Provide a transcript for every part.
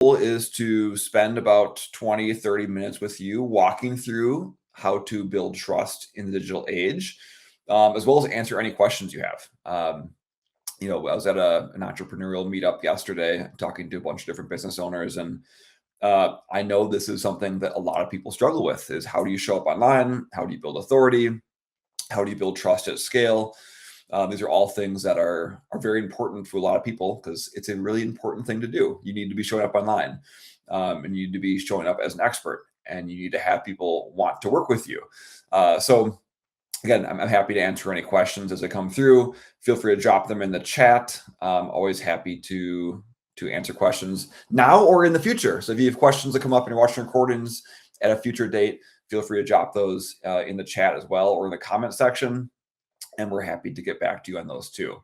goal is to spend about 20, 30 minutes with you walking through how to build trust in the digital age, as well as answer any questions you have. I was at an entrepreneurial meetup yesterday talking to a bunch of different business owners, and I know this is something that a lot of people struggle with is how do you show up online? How do you build authority? How do you build trust at scale? These are all things that are very important for a lot of people because it's a really important thing to do. You need to be showing up online, and you need to be showing up as an expert, and you need to have people want to work with you. So again, I'm happy to answer any questions as they come through. Feel free to drop them in the chat. Always happy to answer questions now or in the future. So if you have questions that come up and you're watching recordings at a future date, feel free to drop those in the chat as well or in the comment section, and we're happy to get back to you on those too.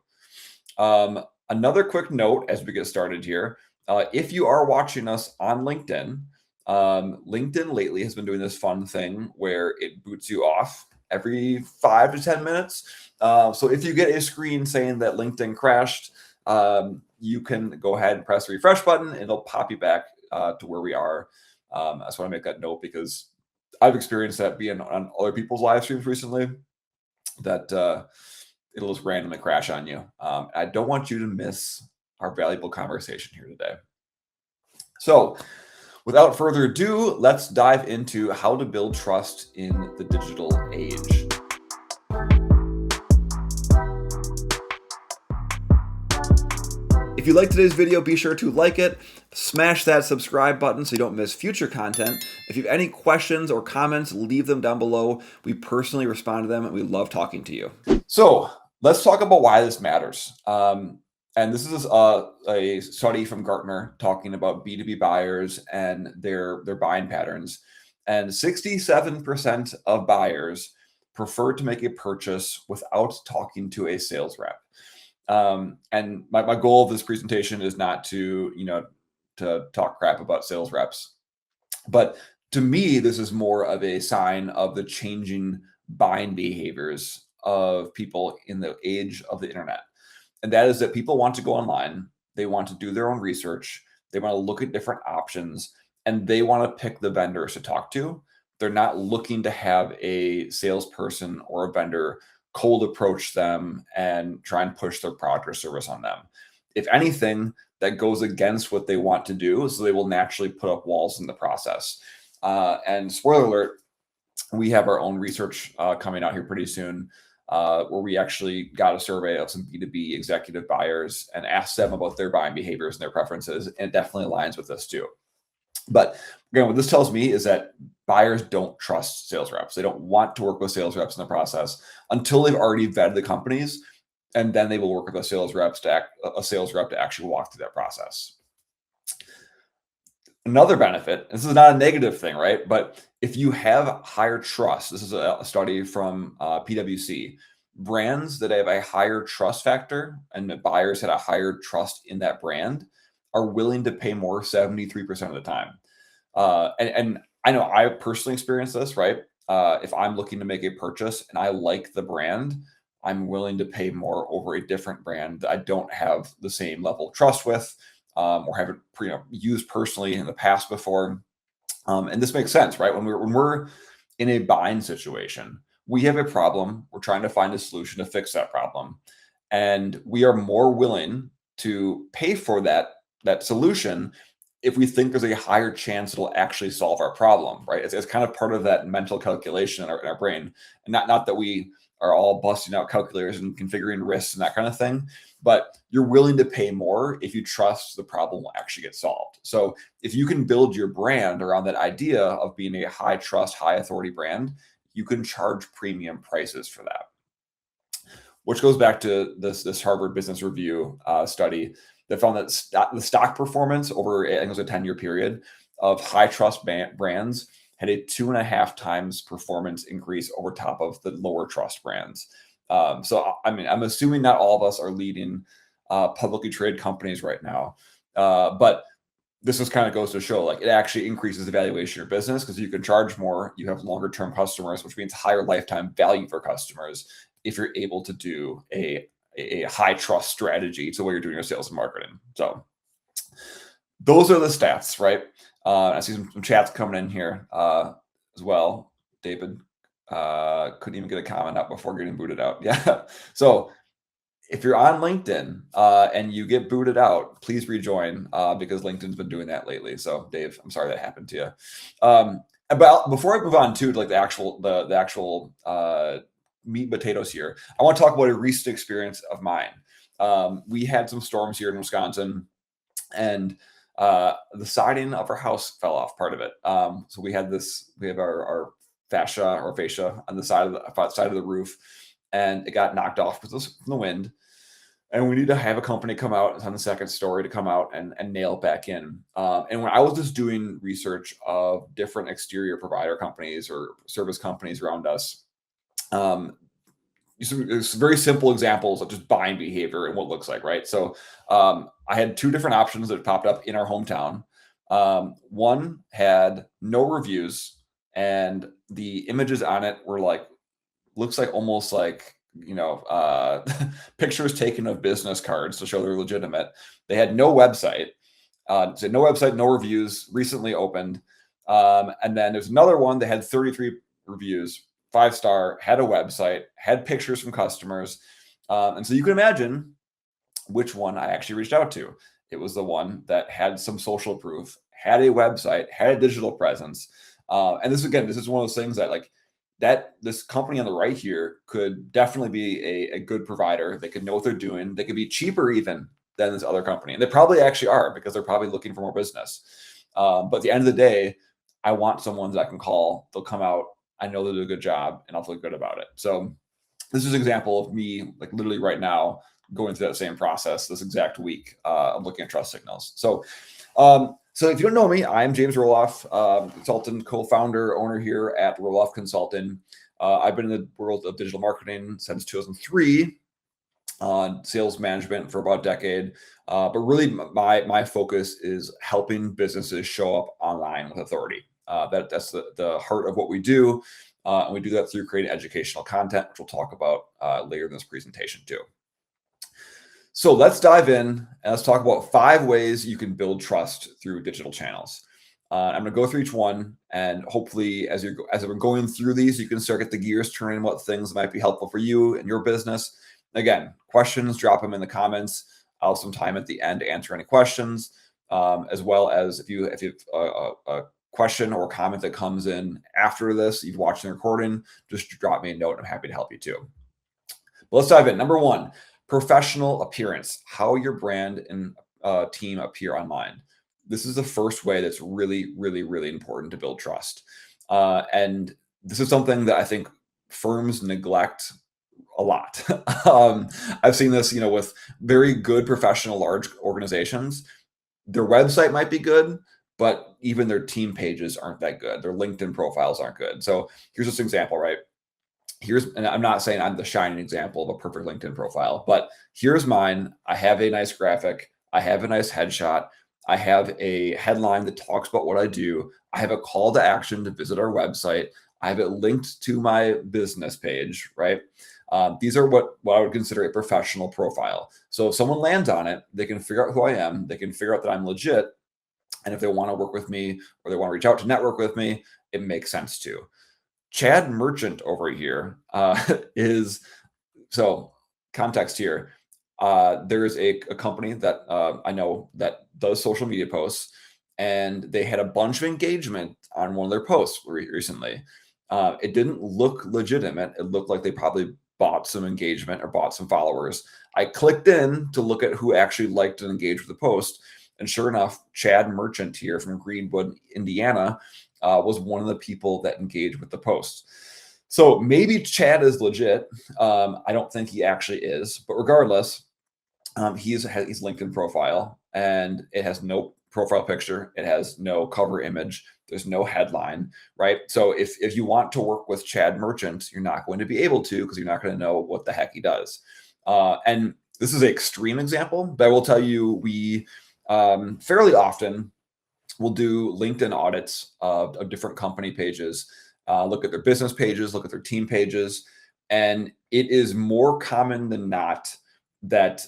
Another quick note as we get started here, if you are watching us on LinkedIn, LinkedIn lately has been doing this fun thing where it boots you off every 5 to 10 minutes. So if you get a screen saying that LinkedIn crashed, you can go ahead and press the refresh button and it'll pop you back to where we are. I just want to make that note because I've experienced that being on other people's live streams recently, that it'll just randomly crash on you. I don't want you to miss our valuable conversation here today. So without further ado, let's dive into how to build trust in the digital age. If you like today's video, be sure to like it, smash that subscribe button so you don't miss future content. If you have any questions or comments, leave them down below. We personally respond to them and we love talking to you. So let's talk about why this matters. And this is a study from Gartner talking about B2B buyers and their buying patterns. And 67% of buyers prefer to make a purchase without talking to a sales rep. And my goal of this presentation is not to talk crap about sales reps, but to me, this is more of a sign of the changing buying behaviors of people in the age of the internet. And that is that people want to go online. They want to do their own research. They want to look at different options and they want to pick the vendors to talk to. They're not looking to have a salesperson or a vendor cold approach them and try and push their product or service on them. If anything, that goes against what they want to do, so they will naturally put up walls in the process. And spoiler alert, we have our own research coming out here pretty soon, where we actually got a survey of some B2B executive buyers and asked them about their buying behaviors and their preferences, and it definitely aligns with this too. But again, what this tells me is that buyers don't trust sales reps. They don't want to work with sales reps in the process until they've already vetted the companies, and then they will work with a sales rep to actually walk through that process. Another benefit, this is not a negative thing, right? But if you have higher trust, this is a study from PwC, brands that have a higher trust factor and the buyers had a higher trust in that brand are willing to pay more 73% of the time. And I know I personally experienced this, right? If I'm looking to make a purchase and I like the brand, I'm willing to pay more over a different brand that I don't have the same level of trust with, or haven't used personally in the past before. And this makes sense, right? When we're in a buying situation, we have a problem. We're trying to find a solution to fix that problem, and we are more willing to pay for that solution if we think there's a higher chance it'll actually solve our problem, right? It's kind of part of that mental calculation in our brain. And not that we are all busting out calculators and configuring risks and that kind of thing, but you're willing to pay more if you trust the problem will actually get solved. So if you can build your brand around that idea of being a high trust, high authority brand, you can charge premium prices for that. Which goes back to this Harvard Business Review study that found that the stock performance over, I think it was a 10-year period, of high trust brands had a 2.5 times performance increase over top of the lower trust brands. So, I mean, I'm assuming not all of us are leading publicly traded companies right now, but this just kind of goes to show, like, it actually increases the valuation of your business because you can charge more, you have longer term customers, which means higher lifetime value for customers if you're able to do a high trust strategy to where you're doing your sales and marketing. So those are the stats, right? I see some chats coming in here as well. David couldn't even get a comment out before getting booted out. Yeah. So if you're on LinkedIn and you get booted out, please rejoin because LinkedIn's been doing that lately. So Dave, I'm sorry that happened to you. About before I move on to like the actual meat and potatoes here, I want to talk about a recent experience of mine. We had some storms here in Wisconsin, and the siding of our house fell off part of it. So we have our fascia on the side of the roof, and it got knocked off from the wind. And we need to have a company come out on the second story to come out and nail it back in. And when I was just doing research of different exterior provider companies or service companies around us, it's very simple examples of just buying behavior and what it looks like, right? So I had two different options that popped up in our hometown. One had no reviews, and the images on it were like, looks like almost like, pictures taken of business cards to show they're legitimate. They had no website, said no website, no reviews, recently opened. And then there's another one that had 33 reviews, 5-star, had a website, had pictures from customers. And so you can imagine which one I actually reached out to. It was the one that had some social proof, had a website, had a digital presence. And this is one of those things that this company on the right here could definitely be a good provider. They could know what they're doing. They could be cheaper even than this other company. And they probably actually are, because they're probably looking for more business. But at the end of the day, I want someone that I can call. They'll come out. I know they'll do a good job, and I'll feel good about it. So this is an example of me, like literally right now, going through that same process this exact week of looking at trust signals. So if you don't know me, I'm James Roloff, consultant, co-founder, owner here at Roloff Consulting. I've been in the world of digital marketing since 2003, sales management for about a decade. But really, my focus is helping businesses show up online with authority. That's the heart of what we do. And we do that through creating educational content, which we'll talk about later in this presentation too. So let's dive in and let's talk about 5 ways you can build trust through digital channels. I'm going to go through each one, and hopefully, as we're going through these, you can start get the gears turning. What things might be helpful for you and your business. Again, questions, drop them in the comments. I'll have some time at the end to answer any questions, as well as if you have a question or comment that comes in after this, you've watched the recording, just drop me a note. I'm happy to help you too. But let's dive in. Number 1. Professional appearance, how your brand and team appear online. This is the first way that's really, really, really important to build trust. And this is something that I think firms neglect a lot. I've seen this, with very good professional large organizations. Their website might be good, but even their team pages aren't that good. Their LinkedIn profiles aren't good. So here's this example, right? And I'm not saying I'm the shining example of a perfect LinkedIn profile, but here's mine. I have a nice graphic. I have a nice headshot. I have a headline that talks about what I do. I have a call to action to visit our website. I have it linked to my business page, right? These are what I would consider a professional profile. So if someone lands on it, they can figure out who I am. They can figure out that I'm legit. And if they want to work with me or they want to reach out to network with me, it makes sense to. Chad Merchant over here is, so context here. There is a company that I know that does social media posts, and they had a bunch of engagement on one of their posts recently. It didn't look legitimate. It looked like they probably bought some engagement or bought some followers. I clicked in to look at who actually liked and engaged with the post. And sure enough, Chad Merchant here from Greenwood, Indiana, was one of the people that engaged with the post. So maybe Chad is legit. I don't think he actually is, but regardless, he's LinkedIn profile, and it has no profile picture. It has no cover image. There's no headline, right? So if you want to work with Chad Merchant, you're not going to be able to, because you're not going to know what the heck he does. And this is an extreme example, but I will tell you, we fairly often will do LinkedIn audits of different company pages, look at their business pages, look at their team pages. And it is more common than not that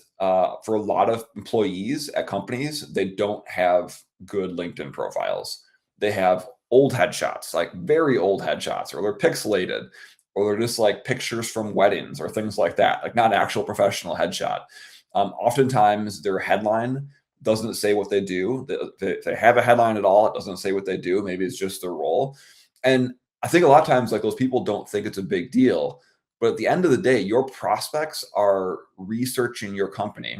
for a lot of employees at companies, they don't have good LinkedIn profiles. They have old headshots, like very old headshots, or they're pixelated, or they're just like pictures from weddings or things like that, like not an actual professional headshot. Oftentimes, their headline doesn't say what they do. If they have a headline at all, it doesn't say what they do. Maybe it's just their role. And I think a lot of times, like those people don't think it's a big deal. But at the end of the day, your prospects are researching your company.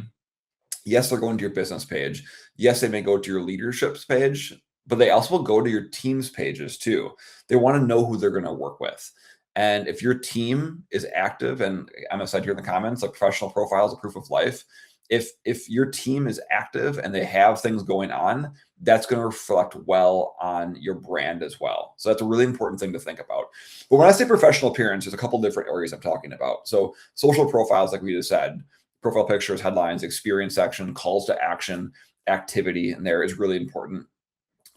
Yes, they're going to your business page. Yes, they may go to your leadership's page, but they also will go to your team's pages too. They want to know who they're going to work with. And if your team is active, and I'm said here in the comments, like professional profiles, a proof of life. If your team is active and they have things going on, that's going to reflect well on your brand as well. So that's a really important thing to think about. But when I say professional appearance, there's a couple different areas I'm talking about. So social profiles, like we just said, profile pictures, headlines, experience section, calls to action, activity, and there is really important.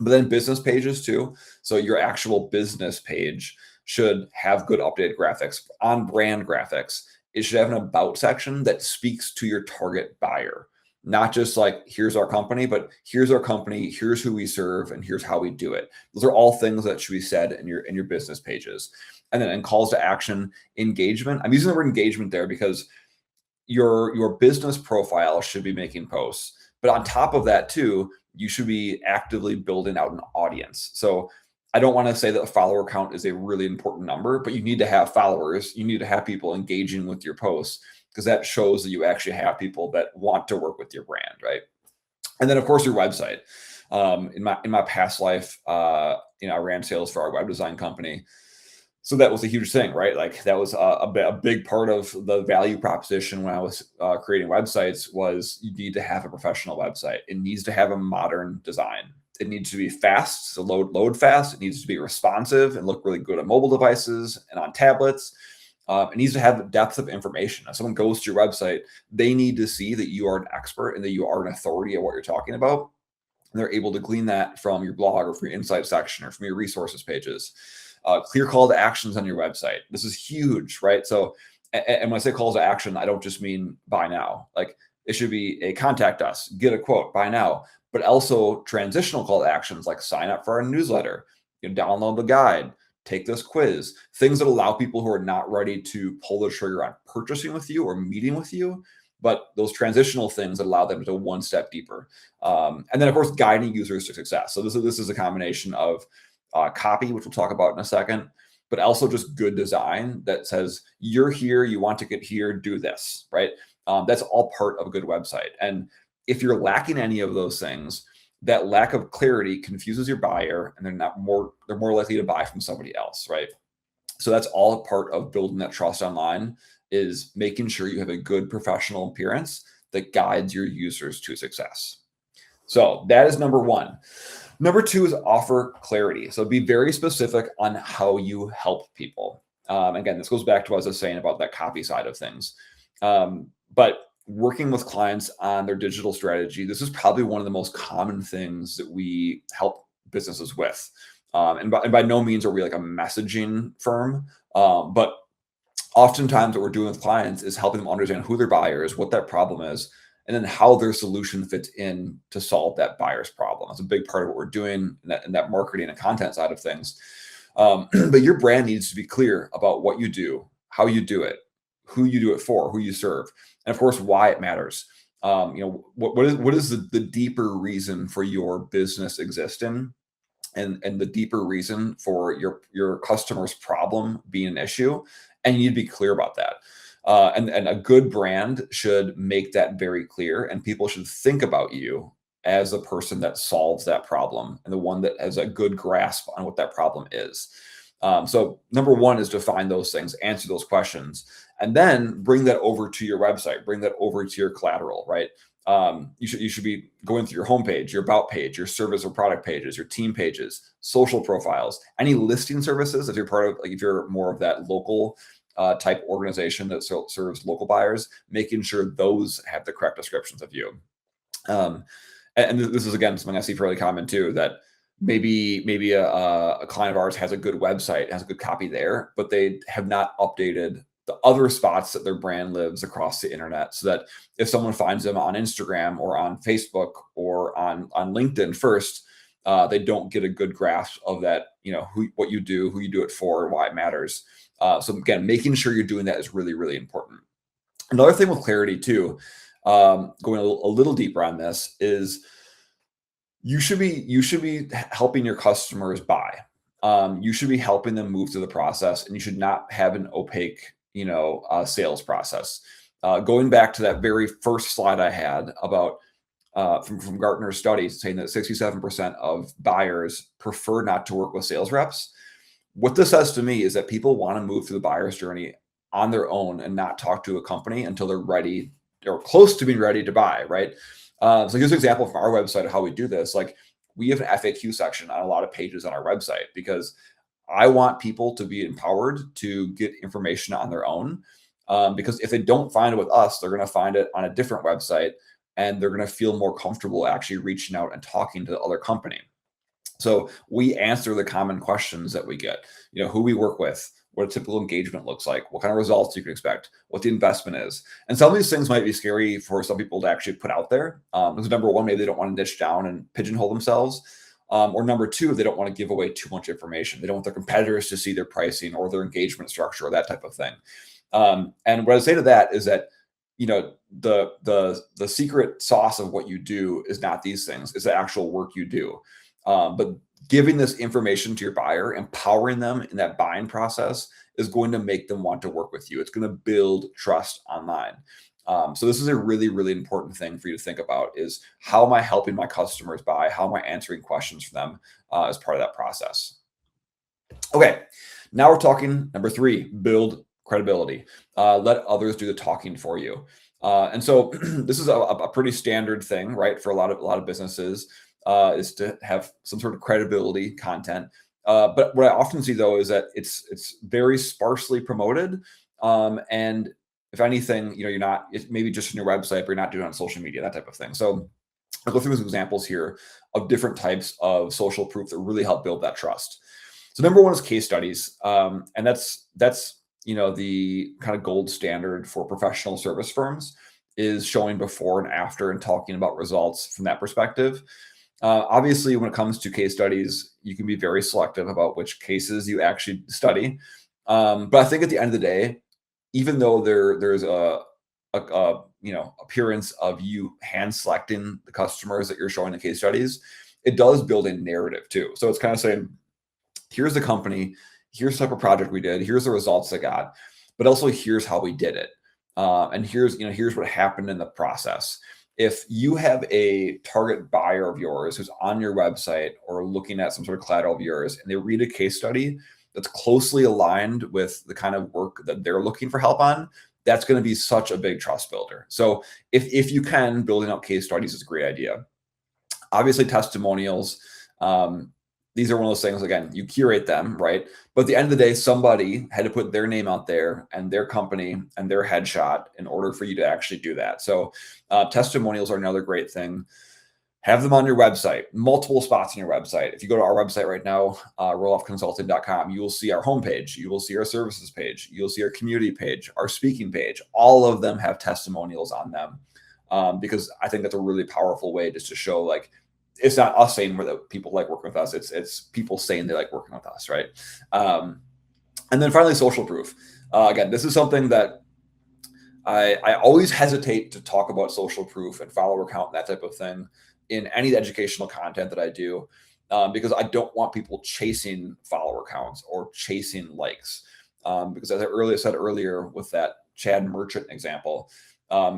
But then business pages too. So your actual business page should have good updated graphics, on brand graphics. It should have an about section that speaks to your target buyer, not just like, here's our company, but here's our company, here's who we serve, and here's how we do it. Those are all things that should be said in your business pages. And then in calls to action, engagement. I'm using the word engagement there because your business profile should be making posts, but on top of that too, you should be actively building out an audience. So I don't want to say that a follower count is a really important number, but you need to have followers. You need to have people engaging with your posts, because that shows that you actually have people that want to work with your brand, right? And then of course your website. In my past life, I ran sales for our web design company. So that was a huge thing, right? Like that was a big part of the value proposition when I was creating websites was you need to have a professional website. It needs to have a modern design. It needs to be fast, so load fast. It needs to be responsive and look really good on mobile devices and on tablets. It needs to have depth of information. If someone goes to your website, they need to see that you are an expert and that you are an authority at what you're talking about. And they're able to glean that from your blog or from your insight section or from your resources pages. Clear call to actions on your website. This is huge, right? So, and when I say calls to action, I don't just mean buy now. Like it should be a contact us, get a quote, buy now, but also transitional call to actions like sign up for our newsletter, download the guide, take this quiz, things that allow people who are not ready to pull the trigger on purchasing with you or meeting with you, but those transitional things that allow them to go one step deeper. And then of course, guiding users to success. So this is a combination of copy, which we'll talk about in a second, but also just good design that says, you're here, you want to get here, do this, right? That's all part of a good website. And if you're lacking any of those things, that lack of clarity confuses your buyer and they're more likely to buy from somebody else, right? So that's all part of building that trust online, is making sure you have a good professional appearance that guides your users to success. So that is number one. Number two is offer clarity. So be very specific on how you help people. Again, this goes back to what I was saying about that copy side of things. But working with clients on their digital strategy, this is probably one of the most common things that we help businesses with. And by no means are we like a messaging firm, but oftentimes what we're doing with clients is helping them understand who their buyer is, what that problem is, and then how their solution fits in to solve that buyer's problem. That's a big part of what we're doing in that marketing and content side of things. But your brand needs to be clear about what you do, how you do it, who you do it for, who you serve, and of course, why it matters. What is the deeper reason for your business existing, and the deeper reason for your customer's problem being an issue, and you need to be clear about that. And a good brand should make that very clear, and people should think about you as a person that solves that problem and the one that has a good grasp on what that problem is. So number one is define those things, answer those questions, and then bring that over to your website, bring that over to your collateral, right? You should be going through your homepage, your about page, your service or product pages, your team pages, social profiles, any listing services. If you're part of, like, if you're more of that local type organization that serves local buyers, making sure those have the correct descriptions of you. And this is, again, something I see fairly common too, that maybe a client of ours has a good website, has a good copy there, but they have not updated the other spots that their brand lives across the internet, so that if someone finds them on Instagram or on Facebook or on LinkedIn first, they don't get a good grasp of that, what you do, who you do it for, why it matters. So again, making sure you're doing that is really, really important. Another thing with clarity too, going a little deeper on this, is you should be helping your customers buy. You should be helping them move through the process, and you should not have an opaque, sales process. Going back to that very first slide I had about from Gartner studies saying that 67% of buyers prefer not to work with sales reps. What this says to me is that people want to move through the buyer's journey on their own and not talk to a company until they're ready or close to being ready to buy, right? So here's an example from our website of how we do this. Like, we have an FAQ section on a lot of pages on our website because I want people to be empowered to get information on their own. Because if they don't find it with us, they're going to find it on a different website, and they're going to feel more comfortable actually reaching out and talking to the other company. So we answer the common questions that we get, who we work with, what a typical engagement looks like, what kind of results you can expect, what the investment is. And some of these things might be scary for some people to actually put out there. Because number one, maybe they don't want to niche down and pigeonhole themselves. Or number two, they don't want to give away too much information. They don't want their competitors to see their pricing or their engagement structure or that type of thing. And what I say to that is that, the secret sauce of what you do is not these things, it's the actual work you do. But giving this information to your buyer, empowering them in that buying process, is going to make them want to work with you. It's going to build trust online. So this is a really, really important thing for you to think about, is how am I helping my customers buy? How am I answering questions for them as part of that process? Okay, now we're talking number 3, build credibility. Let others do the talking for you. And so this is a pretty standard thing, right? For a lot of businesses, is to have some sort of credibility content. But what I often see though is that it's very sparsely promoted. And if anything, it's maybe just on your website, but you're not doing it on social media, that type of thing. So I'll go through some examples here of different types of social proof that really help build that trust. So number one is case studies. And that's the kind of gold standard for professional service firms, is showing before and after and talking about results from that perspective. Obviously, when it comes to case studies, you can be very selective about which cases you actually study. But I think at the end of the day, even though there's a appearance of you hand selecting the customers that you're showing the case studies, it does build a narrative too. So it's kind of saying, here's the company, here's the type of project we did, here's the results they got, but also here's how we did it. And here's what happened in the process. If you have a target buyer of yours who's on your website or looking at some sort of collateral of yours, and they read a case study that's closely aligned with the kind of work that they're looking for help on, that's going to be such a big trust builder. So if you can, building out case studies is a great idea. Obviously, testimonials. These are one of those things, again, you curate them, right? But at the end of the day, somebody had to put their name out there and their company and their headshot in order for you to actually do that. So testimonials are another great thing. Have them on your website, multiple spots on your website. If you go to our website right now, rolloffconsulting.com, you will see our homepage. You will see our services page. You'll see our community page, our speaking page. All of them have testimonials on them, because I think that's a really powerful way just to show, like, it's not us saying that people like working with us. It's people saying they like working with us, right? And then finally, social proof. Again, this is something that I always hesitate to talk about social proof and follower count and that type of thing in any educational content that I do, because I don't want people chasing follower counts or chasing likes. Because as I said earlier with that Chad Merchant example,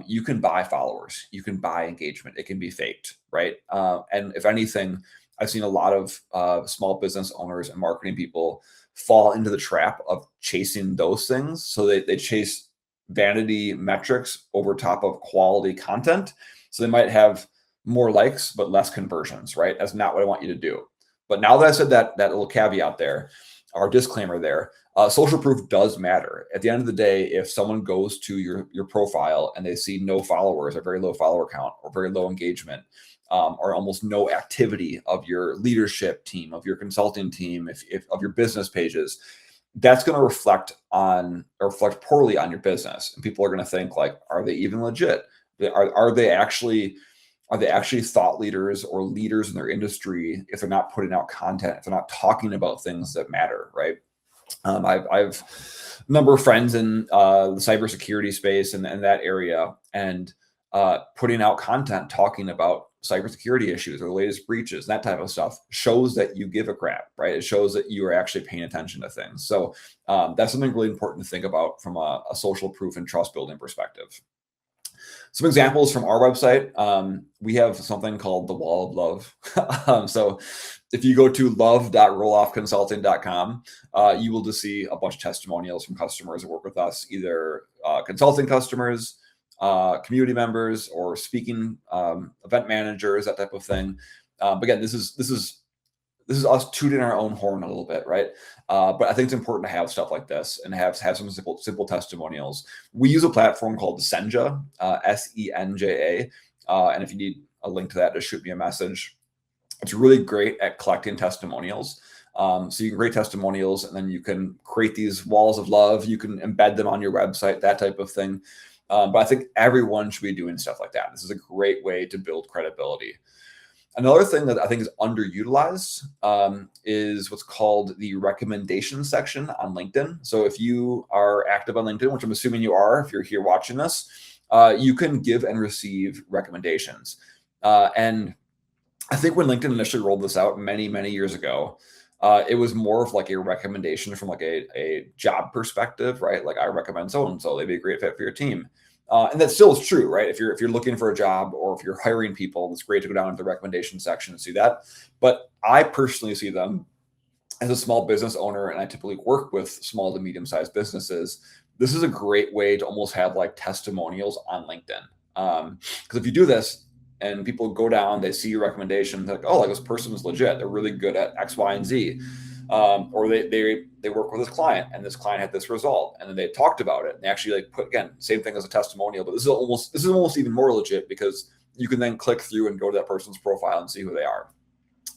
you can buy followers, you can buy engagement, it can be faked, right? And if anything, I've seen a lot of small business owners and marketing people fall into the trap of chasing those things. So they chase vanity metrics over top of quality content. So they might have more likes, but less conversions, right? That's not what I want you to do. But now that I said that little caveat there, or disclaimer there, social proof does matter. At the end of the day, if someone goes to your profile and they see no followers or very low follower count or very low engagement, or almost no activity of your leadership team, of your consulting team, if of your business pages, that's going to reflect poorly on your business. And people are going to think like, are they even legit? Are they actually thought leaders or leaders in their industry if they're not putting out content, if they're not talking about things that matter, right? I've a number of friends in the cybersecurity space and that area, and putting out content talking about cybersecurity issues or the latest breaches, that type of stuff shows that you give a crap, right? It shows that you are actually paying attention to things. So that's something really important to think about from a social proof and trust building perspective. Some examples from our website. We have something called the Wall of Love. So if you go to love.roloffconsulting.com, you will just see a bunch of testimonials from customers that work with us, either consulting customers, community members, or speaking event managers, that type of thing. Again, this is us tooting our own horn a little bit, right? But I think it's important to have stuff like this and have some simple testimonials. We use a platform called Senja, Senja, and if you need a link to that, just shoot me a message. It's really great at collecting testimonials. So you can create testimonials, and then you can create these walls of love. You can embed them on your website, that type of thing. But I think everyone should be doing stuff like that. This is a great way to build credibility. Another thing that I think is underutilized is what's called the recommendation section on LinkedIn. So if you are active on LinkedIn, which I'm assuming you are, if you're here watching this, you can give and receive recommendations. And I think when LinkedIn initially rolled this out many, many years ago, it was more of like a recommendation from like a job perspective, right? Like, I recommend so-and-so, they'd be a great fit for your team. And that still is true, right? If you're looking for a job or if you're hiring people, it's great to go down to the recommendation section and see that. But I personally see them as a small business owner, and I typically work with small to medium-sized businesses. This is a great way to almost have like testimonials on LinkedIn. Because if you do this and people go down, they see your recommendation, they're like, oh, like, this person is legit. They're really good at X, Y, and Z. Or they work with this client, and this client had this result, and then they talked about it, and they actually like put, again, same thing as a testimonial, but this is almost even more legit because you can then click through and go to that person's profile and see who they are.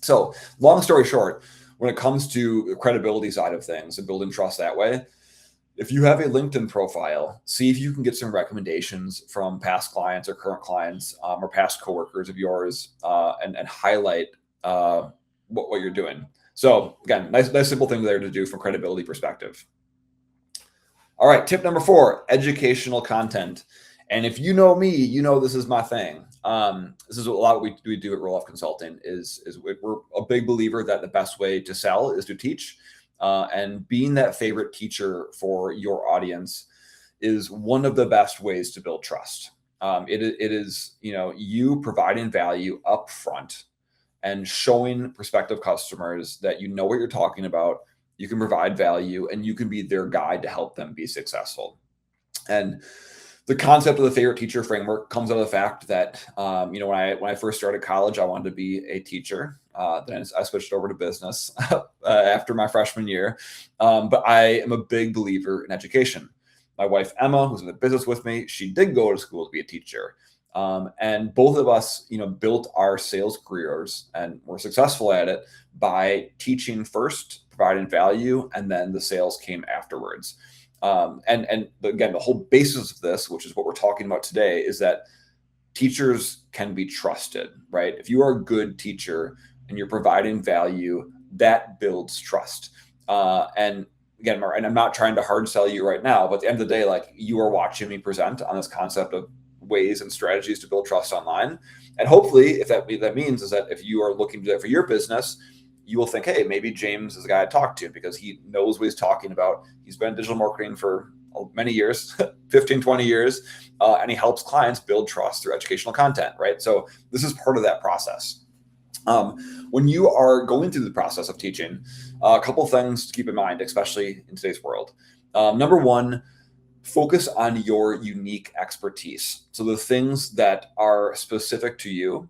So long story short, when it comes to the credibility side of things and building trust that way, if you have a LinkedIn profile, see if you can get some recommendations from past clients or current clients, or past coworkers of yours, and highlight what you're doing. So again, nice simple thing there to do from credibility perspective. All right, tip number 4, educational content. And if you know me, you know this is my thing. This is a lot we do at Roll Off Consulting. Is we're a big believer that the best way to sell is to teach, and being that favorite teacher for your audience is one of the best ways to build trust. It is you providing value up front and showing prospective customers that you know what you're talking about, you can provide value, and you can be their guide to help them be successful. And the concept of the favorite teacher framework comes out of the fact that, when I first started college, I wanted to be a teacher. Then I switched over to business after my freshman year. But I am a big believer in education. My wife, Emma, who's in the business with me, she did go to school to be a teacher. And both of us, built our sales careers and were successful at it by teaching first, providing value, and then the sales came afterwards. And again, the whole basis of this, which is what we're talking about today, is that teachers can be trusted, right? If you are a good teacher and you're providing value, that builds trust. And again, and I'm not trying to hard sell you right now, but at the end of the day, like, you are watching me present on this concept of ways and strategies to build trust online. And hopefully, if that means is that if you are looking to do that for your business, you will think, hey, maybe James is a guy I talk to because he knows what he's talking about. He's been in digital marketing for many years, 15, 20 years, and he helps clients build trust through educational content, right? So this is part of that process. When you are going through the process of teaching, a couple of things to keep in mind, especially in today's world. Number one, focus on your unique expertise. So the things that are specific to you,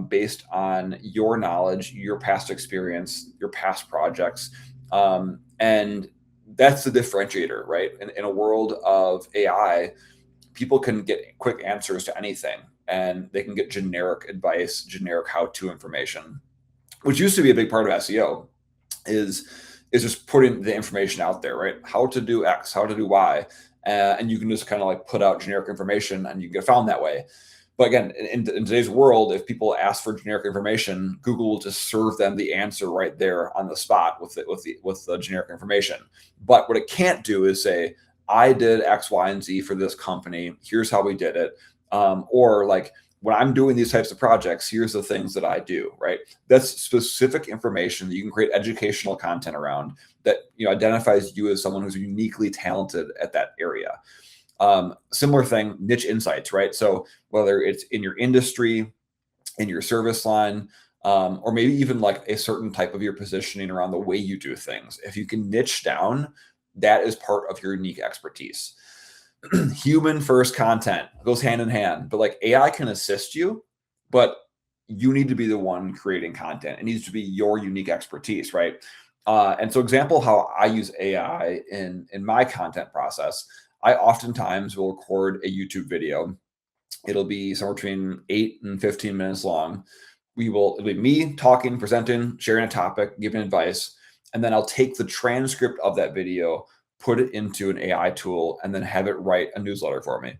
based on your knowledge, your past experience, your past projects. And that's the differentiator, right? In a world of AI, people can get quick answers to anything, and they can get generic advice, generic how-to information, which used to be a big part of SEO. Is is just putting the information out there, right? How to do X, how to do Y. And you can just kind of like put out generic information and you get found that way. But again, in today's world, if people ask for generic information, Google will just serve them the answer right there on the spot with the generic information. But what it can't do is say, I did X, Y, and Z for this company. Here's how we did it. Or like when I'm doing these types of projects, here's the things that I do, right? That's specific information that you can create educational content around that identifies you as someone who's uniquely talented at that area. Similar thing, niche insights, right? So whether it's in your industry, in your service line, or maybe even like a certain type of your positioning around the way you do things, if you can niche down, that is part of your unique expertise. Human first content goes hand in hand, but like AI can assist you, but you need to be the one creating content. It needs to be your unique expertise, right? And so example how I use AI in my content process, I oftentimes will record a YouTube video. It'll be somewhere between 8 and 15 minutes long. It'll be me talking, presenting, sharing a topic, giving advice, and then I'll take the transcript of that video, put it into an AI tool, and then have it write a newsletter for me,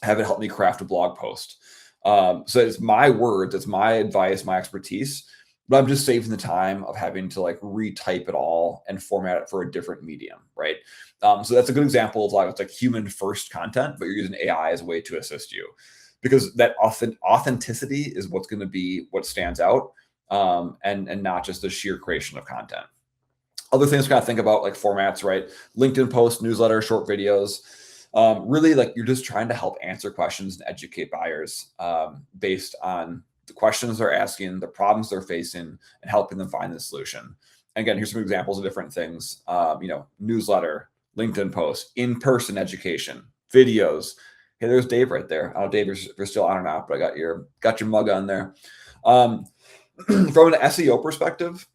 have it help me craft a blog post. So it's my words, it's my advice, my expertise, but I'm just saving the time of having to like retype it all and format it for a different medium, right? So that's a good example of it's like human first content, but you're using AI as a way to assist you, because that authenticity is what's going to be what stands out, and not just the sheer creation of content. Other things to kind of think about, like formats, right? LinkedIn posts, newsletter, short videos. Really, like you're just trying to help answer questions and educate buyers based on the questions they're asking, the problems they're facing, and helping them find the solution. And again, here's some examples of different things. Newsletter, LinkedIn posts, in-person education, videos. Hey, there's Dave right there. Oh, Dave, you're still on or not, but I got your mug on there. From an SEO perspective,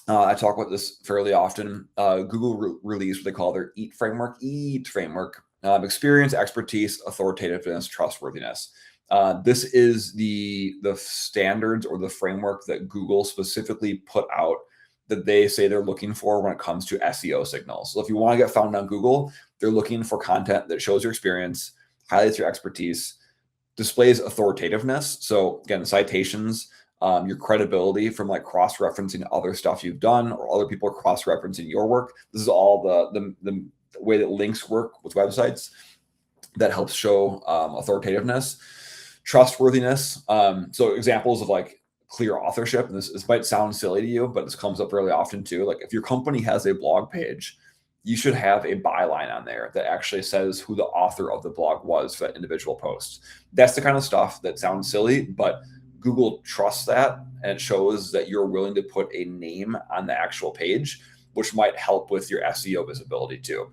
I talk about this fairly often. Google released what they call their EAT framework. Experience, expertise, authoritativeness, trustworthiness. This is the standards or the framework that Google specifically put out that they say they're looking for when it comes to SEO signals. So if you want to get found on Google, they're looking for content that shows your experience, highlights your expertise, displays authoritativeness. So again, citations, your credibility from like cross-referencing other stuff you've done or other people cross-referencing your work. This is all the way that links work with websites that helps show authoritativeness, trustworthiness. So examples of like clear authorship, and this might sound silly to you, but this comes up really often too. Like if your company has a blog page, you should have a byline on there that actually says who the author of the blog was for that individual post. That's the kind of stuff that sounds silly, but Google trusts that, and it shows that you're willing to put a name on the actual page, which might help with your SEO visibility too.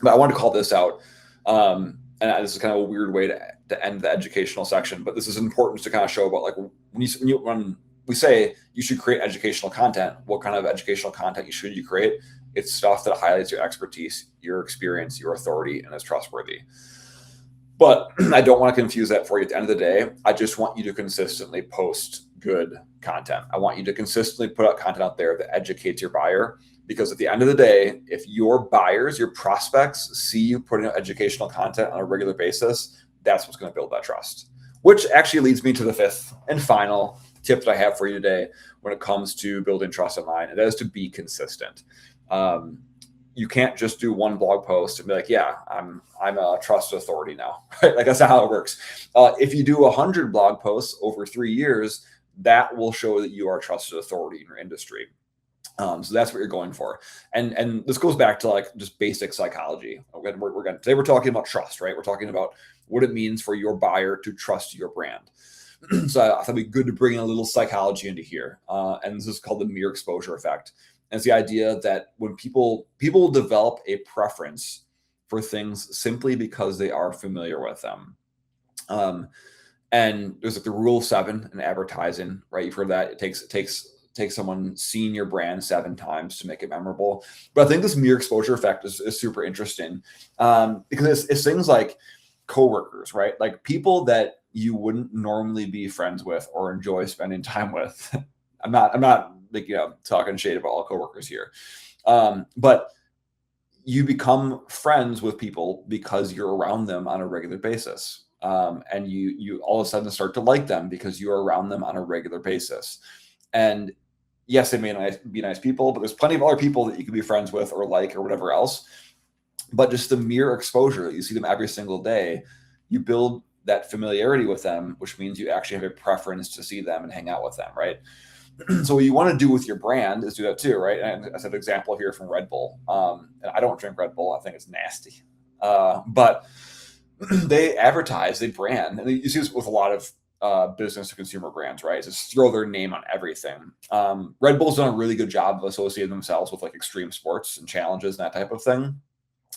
But I want to call this out. And this is kind of a weird way to end the educational section, but this is important to kind of show about like when we say you should create educational content, what kind of educational content should you create? It's stuff that highlights your expertise, your experience, your authority, and is trustworthy. But I don't want to confuse that for you. At the end of the day, I just want you to consistently post good content. I want you to consistently put out content out there that educates your buyer. Because at the end of the day, if your buyers, your prospects see you putting out educational content on a regular basis, that's what's going to build that trust. Which actually leads me to the fifth and final tip that I have for you today when it comes to building trust online, and that is to be consistent. You can't just do one blog post and be like, yeah, I'm a trusted authority now, right? Like that's not how it works. If you do 100 blog posts over 3 years, that will show that you are a trusted authority in your industry. So that's what you're going for. And this goes back to like just basic psychology. Today we're talking about trust, right? We're talking about what it means for your buyer to trust your brand. So I thought it'd be good to bring in a little psychology into here. And this is called the mere exposure effect. And it's the idea that when people develop a preference for things simply because they are familiar with them. And there's like the rule of 7 in advertising, right? You've heard that. It takes someone seeing your brand 7 times to make it memorable. But I think this mere exposure effect is super interesting because it's things like coworkers, right? Like people that you wouldn't normally be friends with or enjoy spending time with. I'm not like, talking shade about all coworkers here. But you become friends with people because you're around them on a regular basis. And you all of a sudden start to like them because you're around them on a regular basis. And yes, they may be nice people, but there's plenty of other people that you can be friends with or like or whatever else. But just the mere exposure that you see them every single day, you build that familiarity with them, which means you actually have a preference to see them and hang out with them, right? So what you want to do with your brand is do that too, right? And as an example here from Red Bull, and I don't drink Red Bull. I think it's nasty. But they advertise, they brand, and you see this with a lot of business to consumer brands, right? Just throw their name on everything. Red Bull's done a really good job of associating themselves with like extreme sports and challenges and that type of thing.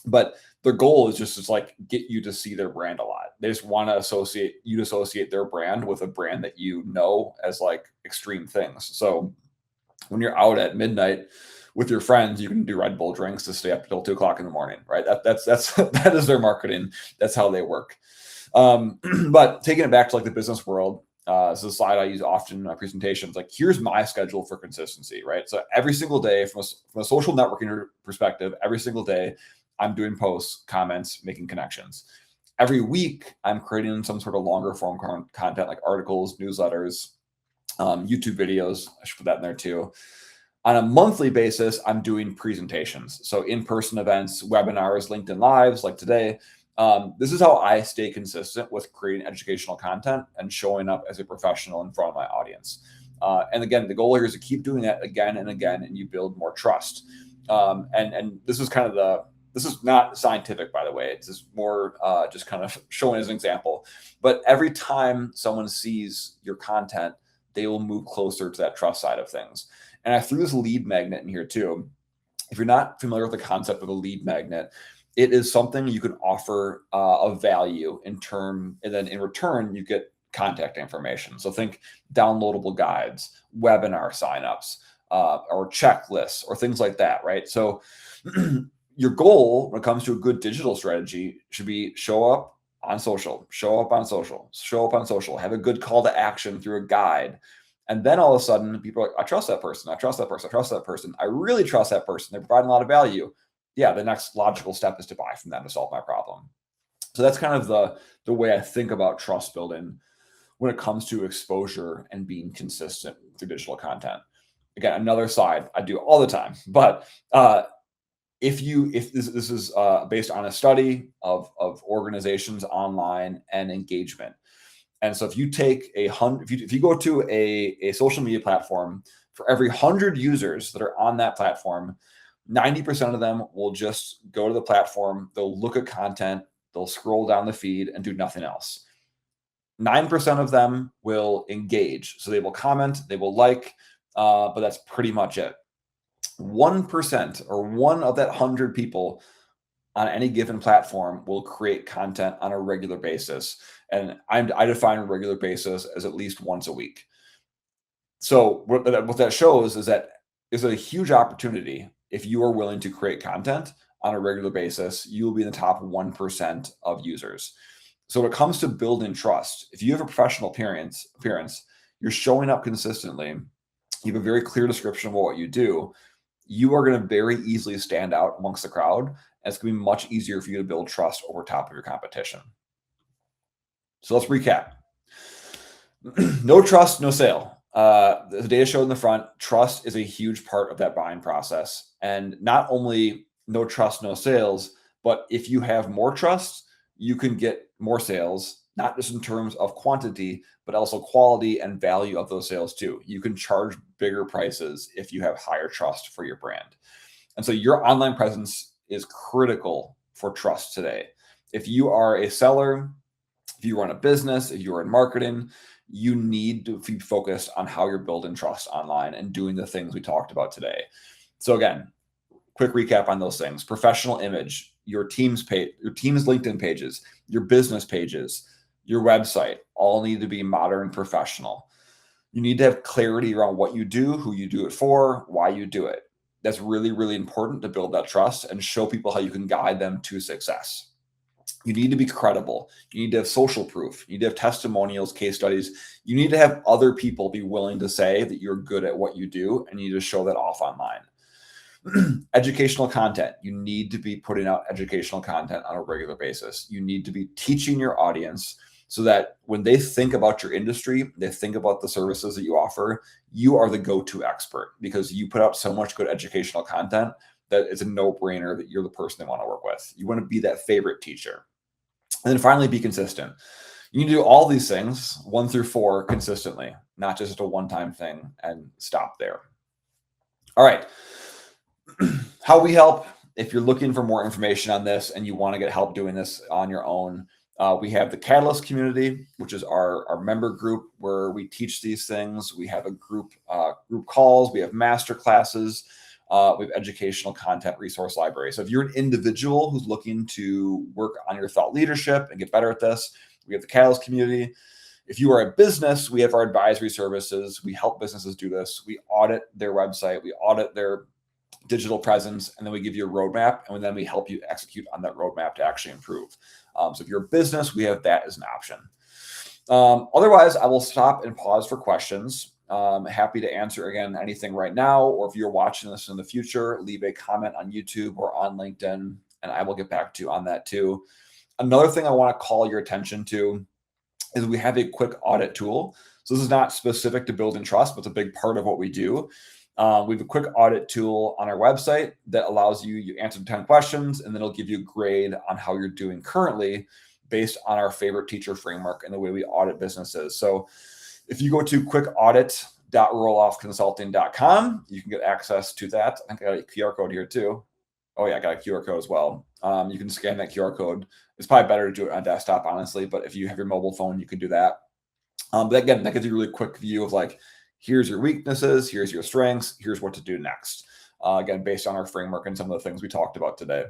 But their goal is just to like get you to see their brand a lot. They just want to associate their brand with a brand that you know as like extreme things. So when you're out at midnight with your friends, you can do Red Bull drinks to stay up until 2 o'clock in the morning, right? That's that is their marketing. That's how they work. But taking it back to like the business world, this is a slide I use often in my presentations. Like, here's my schedule for consistency, right? So every single day, from a social networking perspective, every single day, I'm doing posts, comments, making connections. Every week, I'm creating some sort of longer form content like articles, newsletters, YouTube videos. I should put that in there too. On a monthly basis, I'm doing presentations. So in-person events, webinars, LinkedIn Lives like today. This is how I stay consistent with creating educational content and showing up as a professional in front of my audience. And again, the goal here is to keep doing that again and again, and you build more trust. And this is kind of this is not scientific, by the way. It's just more just kind of showing as an example. But every time someone sees your content, they will move closer to that trust side of things. And I threw this lead magnet in here too. If you're not familiar with the concept of a lead magnet, it is something you can offer of value and then in return, you get contact information. So think downloadable guides, webinar signups, or checklists or things like that, right? So your goal when it comes to a good digital strategy should be show up on social, have a good call to action through a guide. And then all of a sudden people are like, I trust that person. I really trust that person. They're providing a lot of value. Yeah, the next logical step is to buy from them to solve my problem. So that's kind of the way I think about trust building when it comes to exposure and being consistent through digital content. Again, another side I do all the time, but if this is based on a study of organizations online and engagement. And so if you take if you go to a social media platform, for every 100 users that are on that platform, 90% of them will just go to the platform, they'll look at content, they'll scroll down the feed and do nothing else. 9% of them will engage. So they will comment, they will like, but that's pretty much it. 1% or one of that 100 people on any given platform will create content on a regular basis. And I define a regular basis as at least once a week. So what that shows is that is a huge opportunity. If you are willing to create content on a regular basis, you will be in the top 1% of users. So when it comes to building trust, if you have a professional appearance, you're showing up consistently, you have a very clear description of what you do, you are going to very easily stand out amongst the crowd. And it's going to be much easier for you to build trust over top of your competition. So let's recap. No trust, no sale. The data showed in the front, trust is a huge part of that buying process. And not only no trust, no sales, but if you have more trust, you can get more sales, not just in terms of quantity, but also quality and value of those sales too. You can charge bigger prices if you have higher trust for your brand. And so your online presence is critical for trust today. If you are a seller, if you run a business, if you're in marketing, you need to be focused on how you're building trust online and doing the things we talked about today. So again, quick recap on those things: professional image, your team's LinkedIn pages, your business pages, your website, all need to be modern, professional. You need to have clarity around what you do, who you do it for, why you do it. That's really, really important to build that trust and show people how you can guide them to success. You need to be credible. You need to have social proof. You need to have testimonials, case studies. You need to have other people be willing to say that you're good at what you do, and you need to show that off online. Educational content. You need to be putting out educational content on a regular basis. You need to be teaching your audience so that when they think about your industry, they think about the services that you offer, you are the go-to expert because you put out so much good educational content that it's a no-brainer that you're the person they want to work with. You want to be that favorite teacher. And then finally, be consistent. You need to do all these things 1 through 4 consistently, not just a one-time thing and stop there. All right. How we help. If you're looking for more information on this and you want to get help doing this on your own, we have the Catalyst community, which is our member group where we teach these things. We have a group calls. We have master classes. We have educational content resource library. So if you're an individual who's looking to work on your thought leadership and get better at this, we have the Catalyst community. If you are a business, we have our advisory services. We help businesses do this. We audit their website. We audit their digital presence, and then we give you a roadmap, and then we help you execute on that roadmap to actually improve. So if you're a business, we have that as an option. Otherwise, I will stop and pause for questions. Happy to answer again anything right now, or if you're watching this in the future, leave a comment on YouTube or on LinkedIn, and I will get back to you on that too. Another thing I want to call your attention to is we have a quick audit tool. So this is not specific to building trust, but it's a big part of what we do. We have a quick audit tool on our website that allows you answer 10 questions, and then it'll give you a grade on how you're doing currently based on our favorite teacher framework and the way we audit businesses. So if you go to quick.roloffconsulting.com, you can get access to that. I think I got a QR code here too. Oh yeah, I got a QR code as well. You can scan that QR code. It's probably better to do it on desktop, honestly, but if you have your mobile phone, you can do that. But again, that gives you a really quick view of like, here's your weaknesses, here's your strengths, here's what to do next. Again, based on our framework and some of the things we talked about today.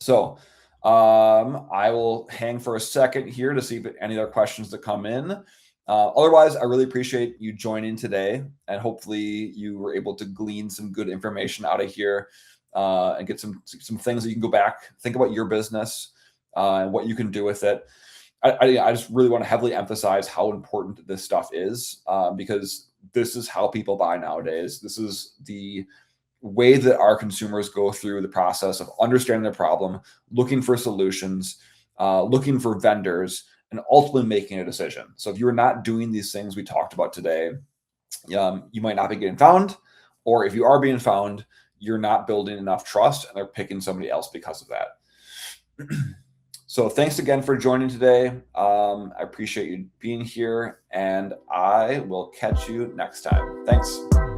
So I will hang for a second here to see if any other questions that come in. Otherwise, I really appreciate you joining today, and hopefully you were able to glean some good information out of here and get some things that you can go back, think about your business and what you can do with it. I just really want to heavily emphasize how important this stuff is because this is how people buy nowadays. This is the way that our consumers go through the process of understanding their problem, looking for solutions, looking for vendors, and ultimately making a decision. So if you're not doing these things we talked about today, you might not be getting found, or if you are being found, you're not building enough trust and they're picking somebody else because of that. So thanks again for joining today. I appreciate you being here, and I will catch you next time. Thanks.